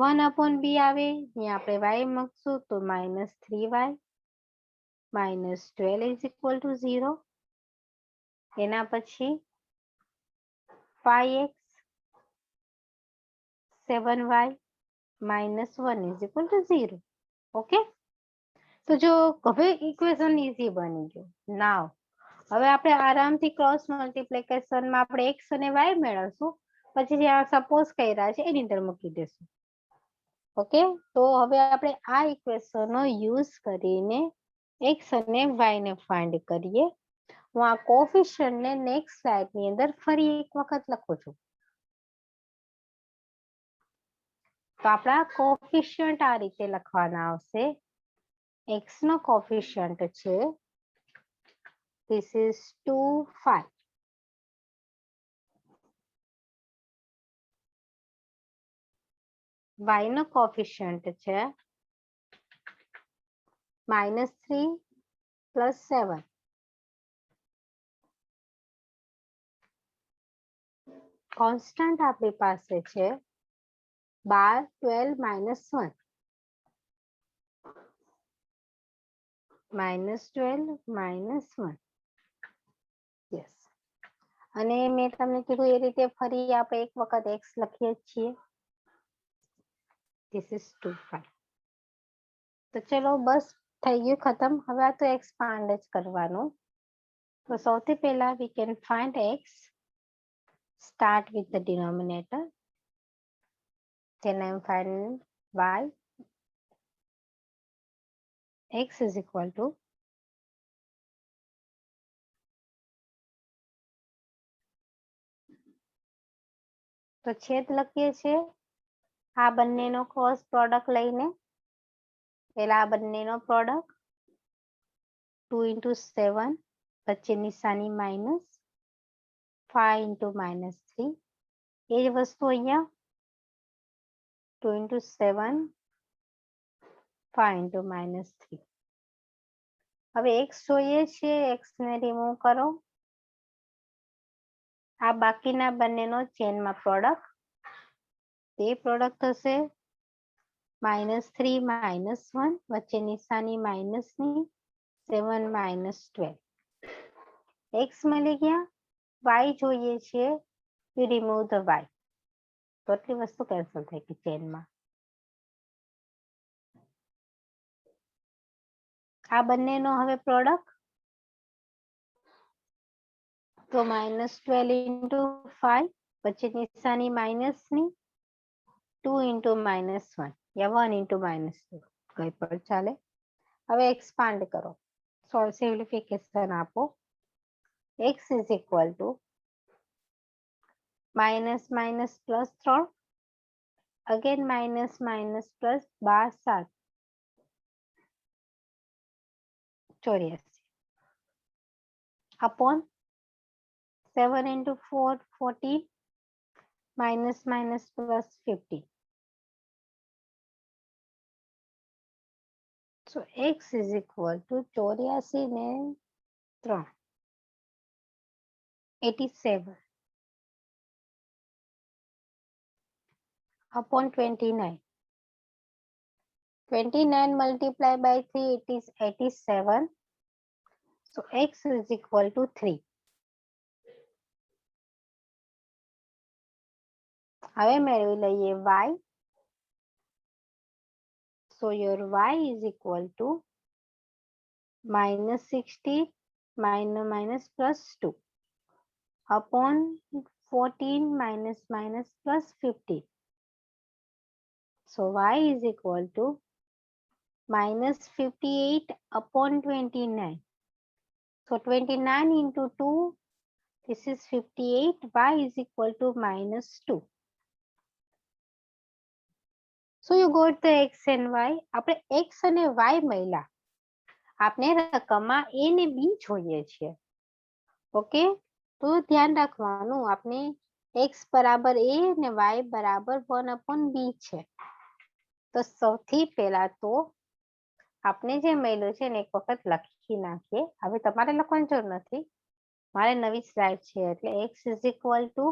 1/b આવે, અહીંયા આપણે y મૂકશું તો -3y -12 is equal to 0. એના પછી 5x 7y -1 is equal to 0. Okay, તો જો હવે ઇક્વેશન ઈઝી બની ગયું. નાવ હવે આપણે આરામથી ક્રોસ મલ્ટીપ્લિકેશનમાં આપણે x અને y મેળવશું, પછી જે સપોઝ કર્યા છે એની અંદર મૂકી દેશું. ઓકે, તો હવે આપણે આ ઇક્વેશનનો યુઝ કરીને x અને y ને ફાઇન્ડ કરીએ. હું આ કોફિશિયન્ટ ને નેક્સ્ટ સ્લાઇડ ની અંદર ફરી એક વખત લખું છું. તો આપણા કોફિશિયન્ટ આ રીતે લખવાના આવશે. x નો કોફિશિયન્ટ છે ધીસ ઇઝ 2 5. y નો કોફિશિયન્ટ છે -3 + 7. કોન્સ્ટન્ટ આપણી પાસે છે 12 12 -1 -12 -1. યસ. અને મેં તમને કીધું એ રીતે ફરી આપણે એક વખત x લખીએ છીએ. This is 2 5. તો ચલો બસ થઈ ગયું ખતમ. હવે આ તો એક્સપાન્ડ જ કરવાનું. તો સૌથી પહેલા we can find x. Start with the denominator. Then I'm finding y. X is equal to તો છેદ લખીએ છીએ આ બંનેનો ક્રોસ પ્રોડક્ટ લઈને. પહેલા આ બંનેનો પ્રોડક્ટ 2 * 7 વચ્ચે નિશાની માઇનસ 5 * -3. એ જ વસ્તુ અહીંયા 2 * 7 5 * -3. હવે x જોઈએ છે, x ને રિમૂવ કરો. આ બાકીના બંનેનો ચેનમાં પ્રોડક્ટ, તે પ્રોડક્ટ થશે -3 -1 વચ્ચે નિશાની માઇનસની 7 -12. x મળી ગયા. y જોઈએ છે, we remove the y. તો આટલી વસ્તુ કેન્સલ થઈ ગઈ ચેનમાં. આ બંનેનો હવે પ્રોડક્ટ તો -12 * 5 વચ્ચે નિશાની માઇનસની 2 * -1 યા 1 * -2 કઈ પણ ચાલે. હવે એક્સપાન્ડ કરો, સિમ્પ્લિફિકેશન આપો. x is equal to -3 again -+ 12 84 upon 7 * 4 14 -+ 50. So x is equal to 84 ને 3 87 upon 29. 29 multiplied by 3 it is 87. So x is equal to 3. હવે મેળવી લઈએ y. So your y is equal to -60 -+ 2 upon 14 -+ 50. So y is equal to -58 upon 29. So 29 into 2, this is 58. Y is equal to -2. So you got the x and y. આપણે x અને y મળ્યા. આપણે રકમમાં a ને b જોઈએ છે. Okay, તો ધ્યાન રાખવાનું આપણે x બરાબર a અને y બરાબર 1/b છે. તો સૌથી પહેલા તો આપણે જે મળ્યું છે ને એક વખત લખી નાખીએ. હવે તમારે લખવાની જરૂર નથી, મારે નવી સ્લાઇડ છે એટલે x is equal to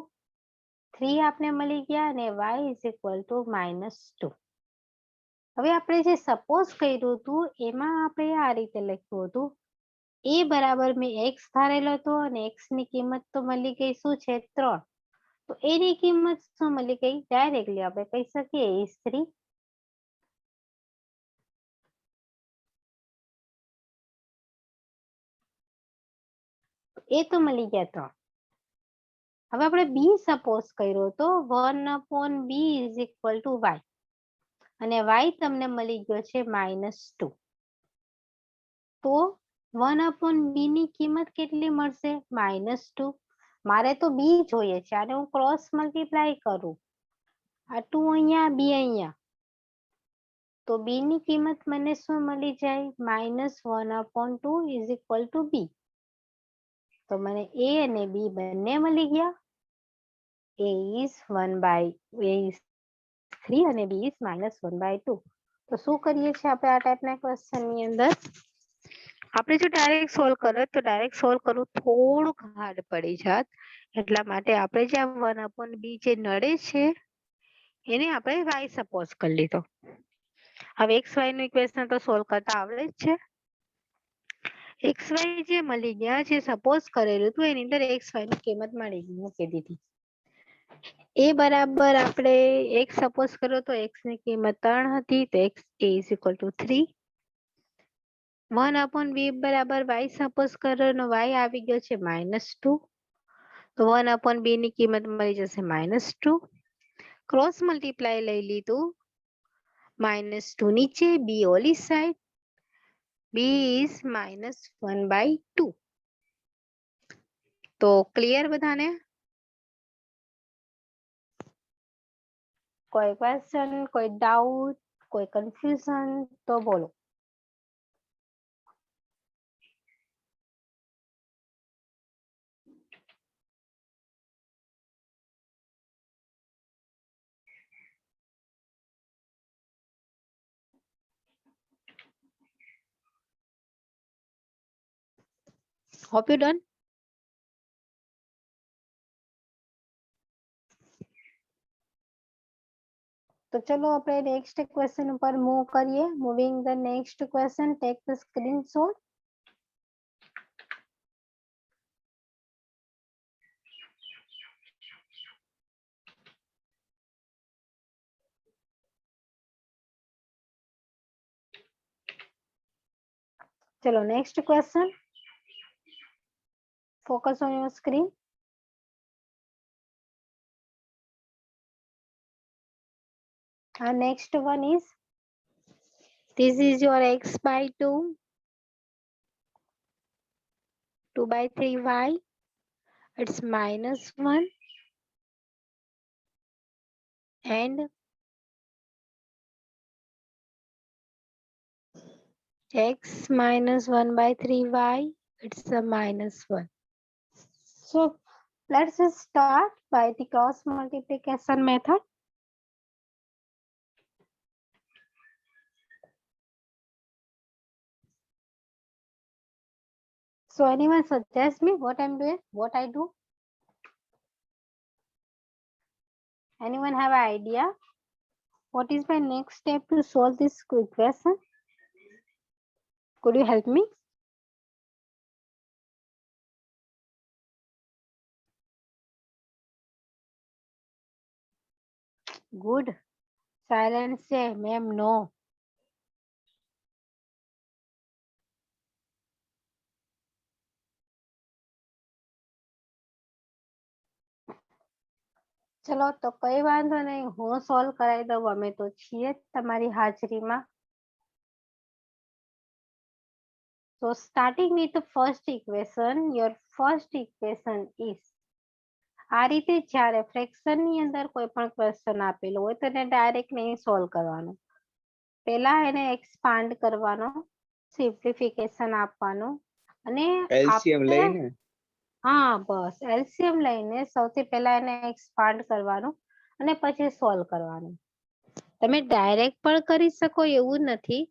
3 આપણે મળી ગયા અને y is equal to -2. હવે આપણે જે સપોઝ કર્યું હતું એમાં આપણે આ રીતે લખ્યું હતું. a બરાબર મેં x ધારેલો હતો અને x ની કિંમત તો મળી ગઈ શું છે 3. તો a ની કિંમત શું મળી ગઈ? ડાયરેક્ટલી આપણે કહી શકીએ is 3. એ તો મળી ગયા 3. હવે આપણે b સપોઝ કર્યો તો 1/b is equal to y અને y તમને મળી ગયો છે -2. તો 1/b ની કિંમત કેટલી મળશે? -2. મારે તો b જોઈએ છે, આને હું ક્રોસ મલ્ટીપ્લાય કરું, આ 2 અહીંયા, b અહીંયા, તો b ની કિંમત મને શું મળી જાય? -1/2 ઇઝ ઇક્વલ ટુ b. તો મને a અને b બંને મળી ગયા. a is 3 અને b is -1/2. તો શું કરીએ છીએ આપણે આ ટાઈપના ક્વેશ્ચન ની અંદર? આપણે જો ડાયરેક્ટ સોલ્વ કરો તો ડાયરેક્ટ સોલ્વ કરવું થોડુંક હાર્ડ પડી જાત, એટલા માટે આપણે જે 1/b જે નડે છે એને આપણે y સપોઝ કરી લીધો. હવે xy નું ઇક્વેશન તો સોલ્વ કરતા આવડે જ છે. xy જે મળી ગયા, જે સપોઝ કરેલું હતું એની અંદર xy ની કિંમત મૂકી દીધી. a બરાબર આપણે x સપોઝ કર્યો તો x ની કિંમત 3 હતી, તો x a is equal to 3. 1/b બરાબર y સપોઝ કર્યો, y આવી ગયો છે -2, તો 1/b ની કિંમત મળી જશે -2. ક્રોસ મલ્ટીપ્લાય લઈ લીધું, -2 નીચે, b ઓલી સાઈડ, b is -1/2. તો ક્લિયર બધાને? કોઈ ક્વેશ્ચન, કોઈ ડાઉટ, કોઈ કન્ફ્યુઝન તો બોલો. Hope you done. તો ચલો આપણે નેક્સ્ટ ક્વેશ્ચન ઉપર મૂવ કરીએ. Moving the next question, take the screenshot. ચલો next question. Focus on your screen. Our next one is, this is your x/2, 2/3y, it's -1, and x -1/3y, it's a -1. So let's just start by the cross multiplication method. So anyone suggest me what I'm doing, what I do? Anyone have an idea? What is my next step to solve this equation? Could you help me? Good. Silence say, ma'am, no. ચલો તો કઈ વાંધો નહીં, હું solve કરાવી દઉં, અમે તો છીએ તમારી હાજરીમાં. So starting with the first equation, your first equation is, આ રીતે જ્યારે ફ્રેક્શન ની અંદર કોઈ પણ ક્વેશ્ચન આપેલો હોય તો એને ડાયરેક્ટ નહીં સોલ્વ કરવાનો, પહેલા એને એક્સપાન્ડ કરવાનો, સિમ્પ્લિફિકેશન આપવાનું, અને LCM લઈને હા બસ એલસીએમ લઈને સૌથી પહેલા એને એક્સપાન્ડ કરવાનું અને પછી સોલ્વ કરવાનું. તમે ડાયરેક્ટ પણ કરી શકો એવું નથી,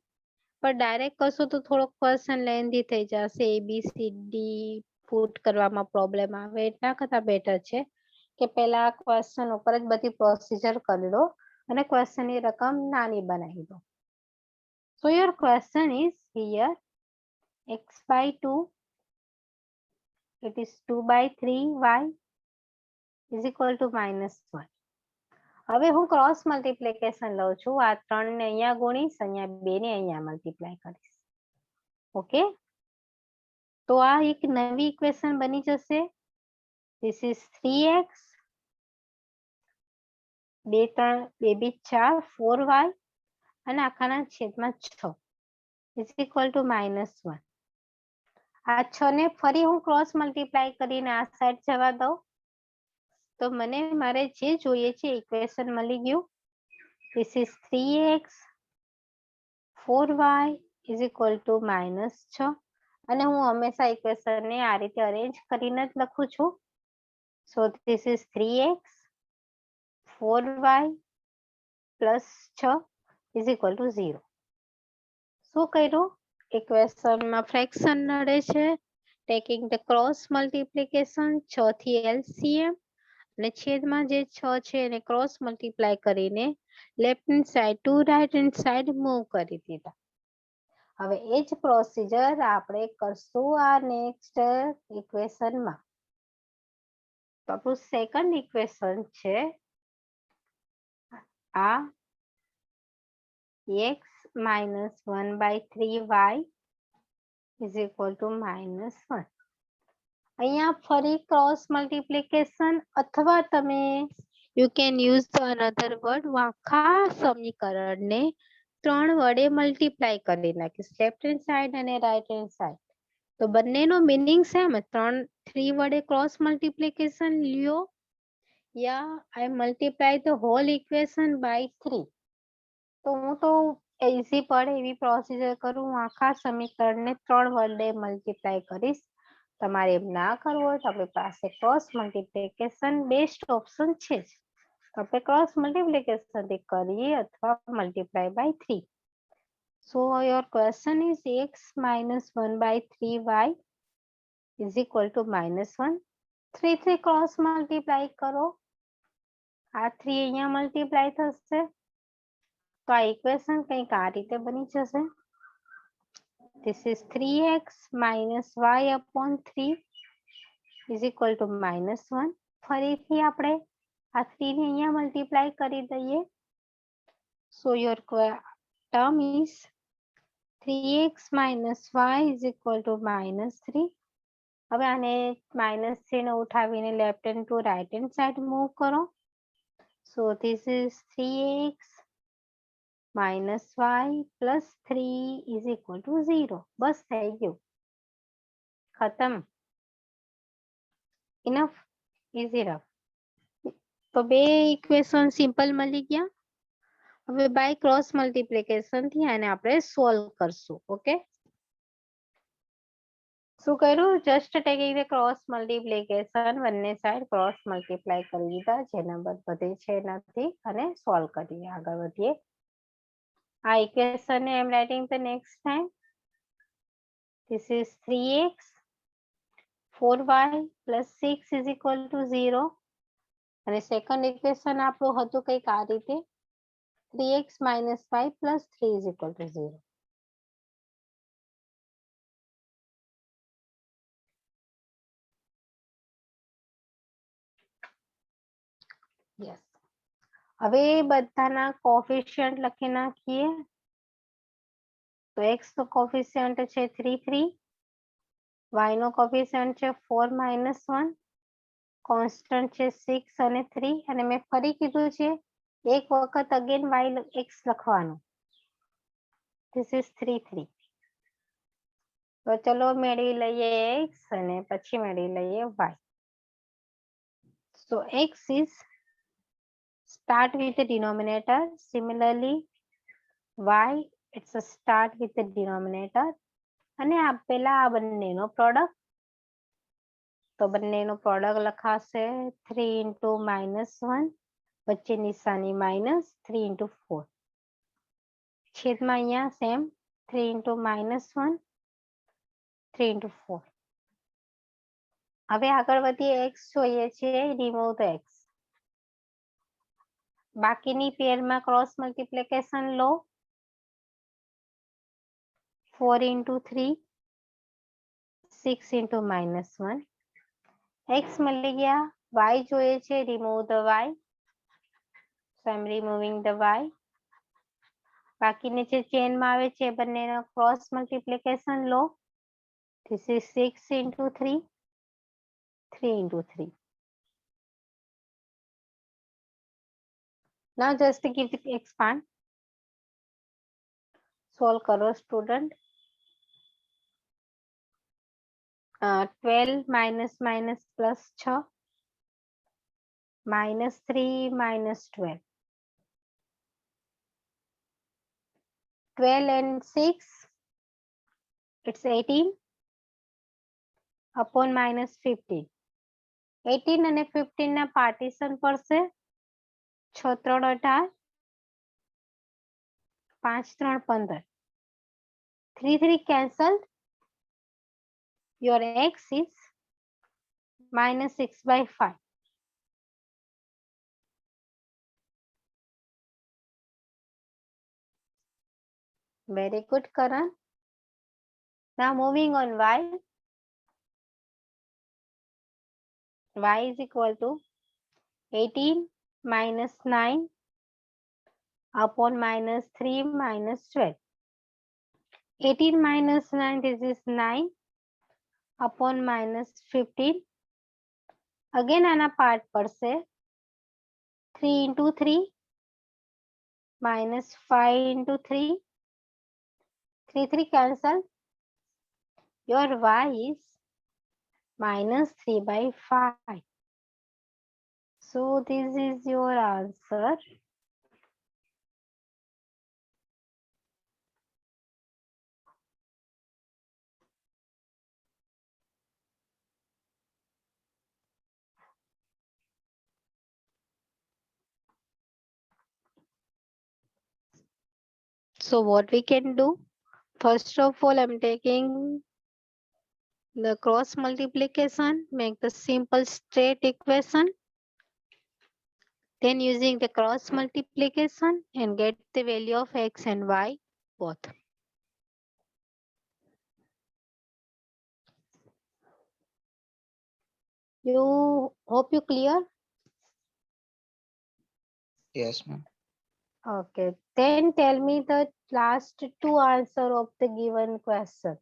પણ ડાયરેક્ટ કરશો તો થોડોક ક્વેશ્ચન લેન્ધી થઈ જશે, ABCD પુટ કરવામાં પ્રોબ્લેમ આવે. એટલા કરતા બેટર છે કે પહેલા ક્વેશ્ચન ઉપર જ બધી પ્રોસિજર કરી લો અને ક્વેશ્ચન ની રકમ નાની બનાવી દો. So your question is here, x/2, it is 2/3y is equal to -1. હવે હું ક્રોસ મલ્ટીપ્લિકેશન લઉં છું, આ 3 ને અહીંયા ગુણીશ, અહીંયા 2 ને અહીંયા મલ્ટીપ્લાય કરીશ. ઓકે, તો આ એક નવી ઇક્વેશન બની જશે. This is 3x, 2 3 2 4 4y અને આખાના છેદમાં 6 is equal to -1. આ 6 ને ફરી હું ક્રોસ મલ્ટીપ્લાય કરીને આ સાઈડ જવા દઉં તો મને મારે જે જોઈએ છે ઇક્વેશન મળી ગયું. This is 3x 4y is equal to -6 અને હું હંમેશા ઇક્વેશન ને આ રીતે અરેન્જ કરીને જ લખું છું. So this is 3x 4y plus 6 is equal to 0. શું કર્યું? ઇક્વેશનમાં ફ્રેક્શન નડે છે. ટેકિંગ ધ ક્રોસ મલ્ટીપ્લિકેશન 6 થી LCM અને છેદમાં જે 6 છે એને ક્રોસ મલ્ટીપ્લાય કરીને left hand side to right hand side move કરી દીધા. હવે એ જ પ્રોસીજર આપણે કરશું આ નેક્સ્ટ ઇક્વેશનમાં. તો આપણું સેકન્ડ ઇક્વેશન છે આ x minus 1/3y is equal to -1. અહીંયા ફરી ક્રોસ મલ્ટીપ્લિકેશન અથવા તમે you can use another word આખા સમીકરણને 3 વડે મલ્ટીપ્લાય કરી નાખીશ લેફ્ટ હેન્ડ સાઈડ અને રાઈટ હેન્ડ સાઈડ. તો બંનેનો મીનિંગ સેમ જ. 3 વડે ક્રોસ મલ્ટીપ્લિકેશન લ્યો યા I multiply the whole equation by 3. તો હું તો ઇઝી પડે એવી પ્રોસીજર કરું. હું આખા સમીકરણને 3 વડે મલ્ટીપ્લાય કરીશ. તમારે એમ ના કરવું હોય તો આપણી પાસે ક્રોસ મલ્ટીપ્લિકેશન બેસ્ટ ઓપ્શન છે જ. તો આપણે ક્રોસ મલ્ટીપ્લિકેશન થી કરીએ અથવા multiply by 3. So your question is x minus 1/3y is equal to -1. 3 cross multiply કરો. આ 3 અહીંયા મલ્ટીપ્લાય થશે તો આ ઇક્વેશન કંઈક આ રીતે બની જશે. This is 3x minus y upon 3 is equal to -1. ફરીથી આપણે આ 3 ને અહીંયા મલ્ટીપ્લાય કરી દઈએ. So your term is 3x minus y is equal to -3. હવે આને -3 ને ઉઠાવીને left hand to right hand side move કરો. So this is 3x minus y plus 3 is equal to 0. બસ થઈ ગયું. ખતમ. ઇનફ. Easy rough. તો બે ઇક્વેશન સિમ્પલ મળી ગયા. હવે બાય ક્રોસ મલ્ટીપ્લિકેશન થી આને આપણે સોલ્વ કરશું. ઓકે. શું કર્યું? Just taking the cross multiplication બંને સાઈડ ક્રોસ મલ્ટીપ્લાય કરી દીધા. જે નંબર વધે છે એનાથી અને સોલ્વ કરીએ. આગળ વધીએ. આ ઇક્વેશન ને I am writing the next time. This is 3x 4y plus 6 is equal to 0. અને સેકન્ડ ઇક્વેશન આપણું હતું કંઈક આ રીતે 3x minus y plus 3 is equal to 0. Yes. હવે બધાના કોફિશિયન્ટ લખી નાખીએ. તો x નો કોફિશિયન્ટ છે 3 3, y નો કોફિશિયન્ટ છે 4 -1, કોન્સ્ટન્ટ છે 6 અને 3 અને મેં ફરી કીધું છે એક વખત અગેન y x લખવાનું. This is 3 3. તો ચલો મેળવી લઈએ x અને પછી મેળવી લઈએ y. So x is start with the denominator. Similarly y it's a start with the denominator. અને આપેલા આ બંનેનો પ્રોડક્ટ. તો બંનેનો પ્રોડક્ટ લખાશે 3 into -1 વચ્ચે નિશાની માઇનસ 3 into 4. છેદમાં અહીંયા સેમ 3 into -1 3 into 4. હવે આગળ વધીએ. x જોઈએ છે. Remove the x. બાકીની પેરમાં ક્રોસ મલ્ટીપ્લિકેશન લો. 4 into 3 6 into -1. x મળી ગયા. y જોઈએ છે. Remove the y. So I'm removing the y. બાકીની જે ચેનમાં આવે છે બંનેનો ક્રોસ મલ્ટીપ્લિકેશન લો. This is 6 into 3 3 into 3. Now just give the expand. Solve કરો student. 12 minus minus plus 6 -3 -12 12 and 6 it's 18 upon -15 18 અને 15 ના પાર્ટીશન પડશે 6 3 18 5 3 15 3 3 cancelled your x is -6/5 very good Karan. Now moving on y is equal to 18 minus 9 upon -3 -12 18 minus 9 this is 9 upon -15 again આના part પડશે 3 into 3 minus 5 into 3 3 3 cancel your y is -3/5 so this is your answer. So what we can do, first of all I'm taking the cross multiplication, make the simple straight equation, then using the cross multiplication and get the value of x and y both. You hope you clear? Yes, ma'am. Okay, then tell me the last two answer of the given question.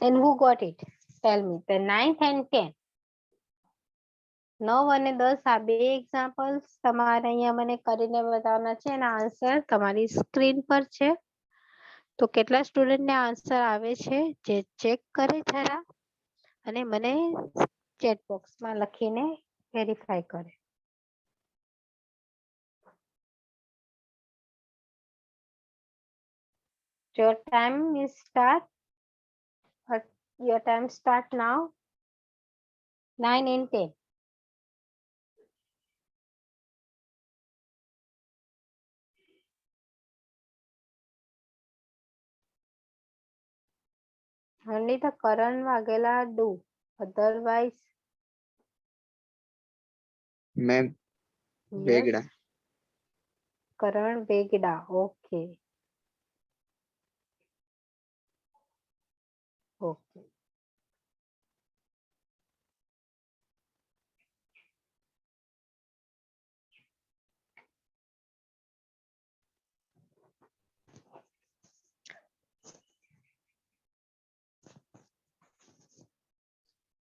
And who got it? Tell me the 9th and 10th. 9 અને 10 આ બે examples તમારે અહીંયા મને કરીને બતાવવાના છે એના answer તમારી સ્ક્રીન પર છે તો કેટલા સ્ટુડન્ટને આન્સર આવે છે જે ચેક કરે જરા અને મને ચેટ બોક્સમાં લખીને વેરીફાઈ કરે. Your time is start. Your time start now. 9 and 10. Only the Karan Wagela do. Otherwise, Ma'am, yes. Begda. Karan Begda. Okay. Okay.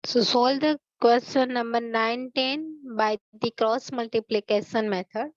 So solve the question number 9, 10 by the cross multiplication method.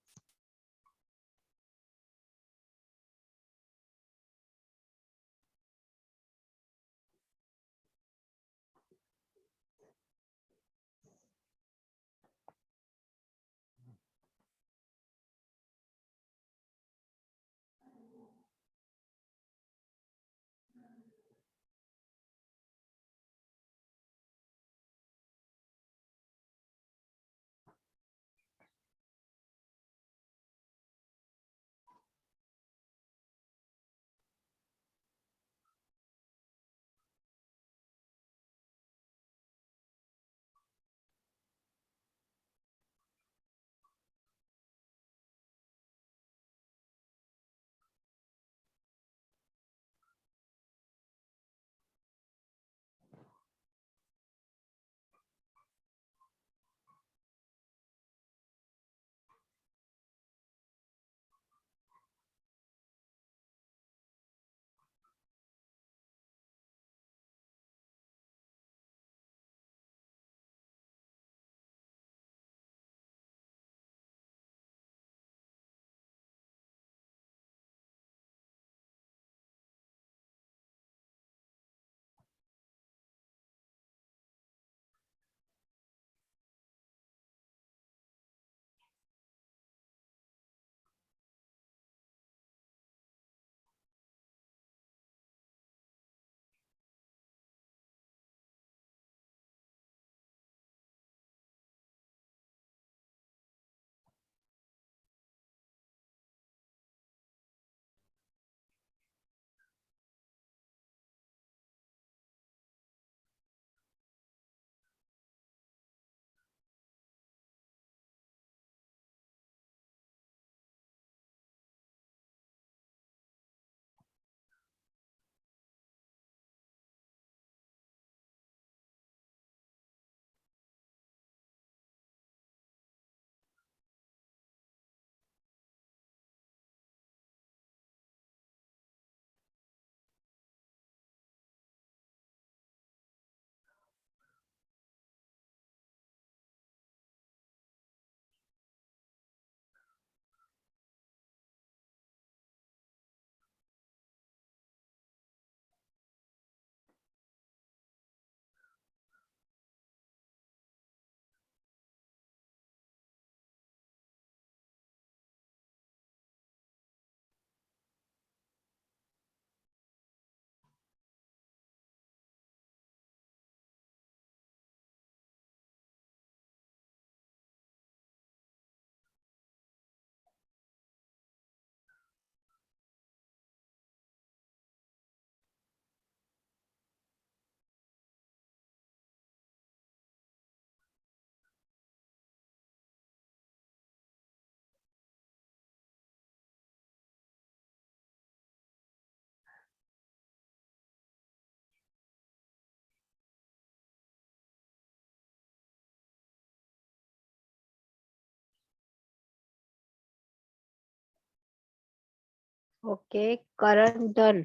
Okay Karan done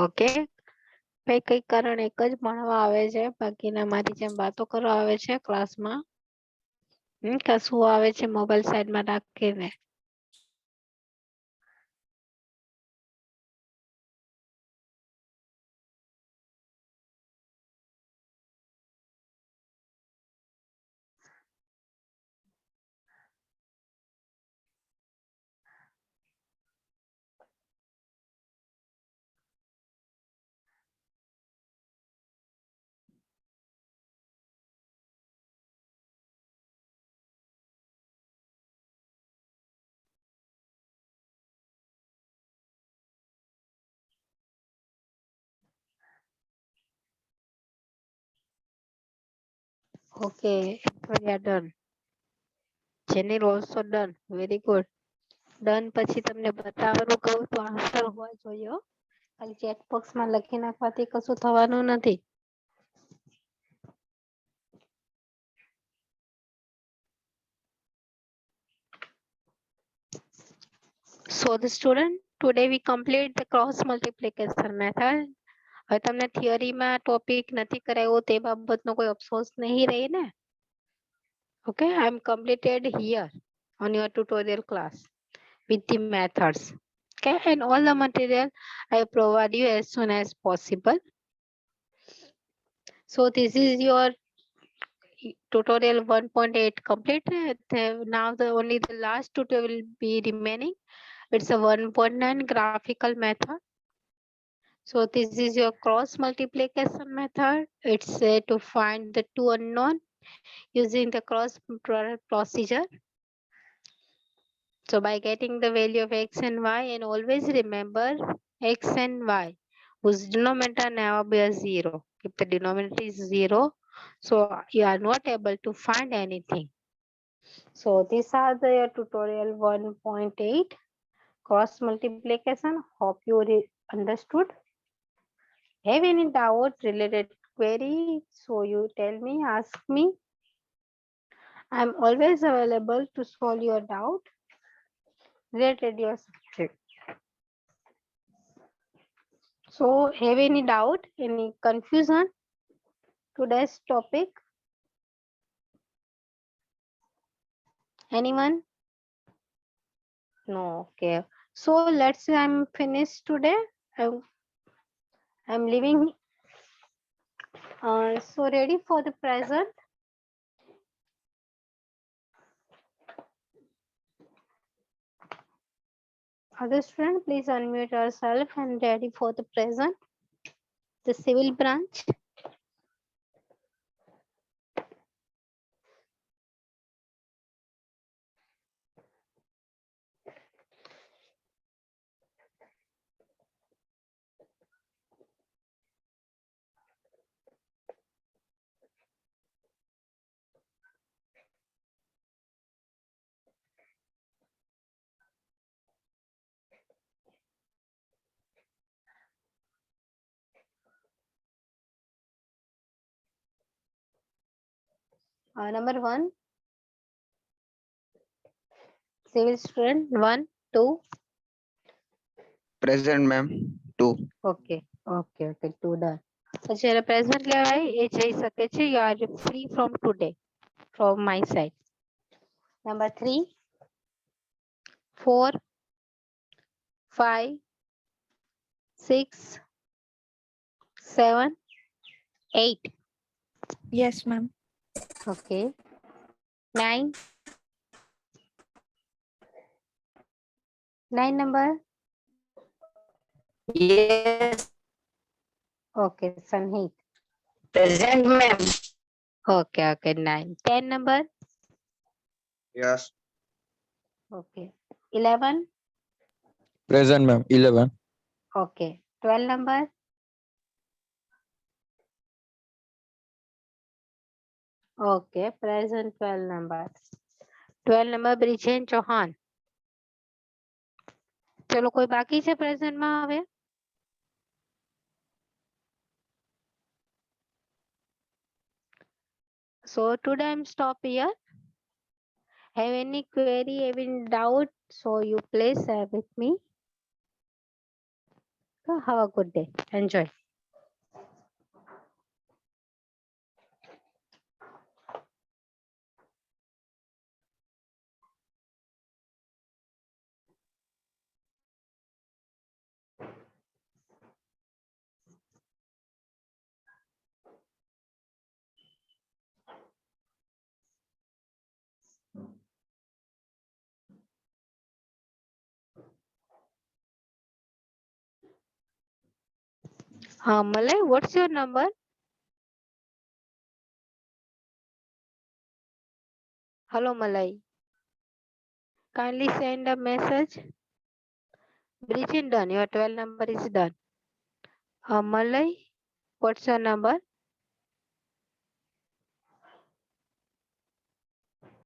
okay ભાઈ કઈ કરણ એક જ ભણવા આવે છે બાકીના મારી જેમ વાતો કરવા આવે છે ક્લાસમાં કશું આવે છે મોબાઈલ સાઈડમાં રાખીને okay done Jenil also done very good done પછી તમને બતાવવાનું કહું તો આન્સર હોવા જોઈએ હો. ખાલી ચેટ બોક્સમાં લખી નાખવાથી કશું થવાનું નથી So the student, today we complete the cross multiplication method. હવે તમને થિયરીમાં ટોપિક નથી કરાયો તે બાબતનો કોઈ અફસોસ નહીં રહે ને Okay, I'm completed here on your tutorial class with the methods. Okay, and all the material I provide you as soon as possible. So this is your tutorial 1.8 complete. Now only the last tutorial will be remaining. It's a 1.9 graphical method. So this is your cross multiplication method. It's to find the two unknown using the cross product procedure. So by getting the value of x and y, and always remember x and y whose denominator never be a zero. If the denominator is zero, so you are not able to find anything. So these are the tutorial 1.8 cross multiplication. Hope you understood. Have any doubt related query? So you tell me, ask me. I'm always available to solve your doubt related your subject. So have any doubt, any confusion? Today's topic? Anyone? No, okay. So let's say I'm finished today. I'm leaving. So ready for the present? Other student, please unmute yourself and ready for the present. The civil branch. Number 1. Civil student 1, 2. Present, ma'am. 2. Okay, 2 done. So જ્યારે present લેવાય એ જઈ શકે છે. You are free from today from my side. Number 3, 4, 5, 6, 7, 8. Yes, ma'am. Okay. 9. 9 number. Yes, Okay, Sanhit. present, ma'am. Okay, 9. 10 number. Yes. Okay. 11. Present, ma'am. 11. Okay. 12 number. Okay, present 12 number. 12 number Brijen Chauhan. ચલો કોઈ બાકી છે present માં હવે? So today I'm stop here. Have any query, any doubt? So you please share with me. Have a good day. Enjoy. Malay, what's your number? Hello, Malay. Kindly send a message. Bridging done. Your 12 number is done. Malay, what's your number?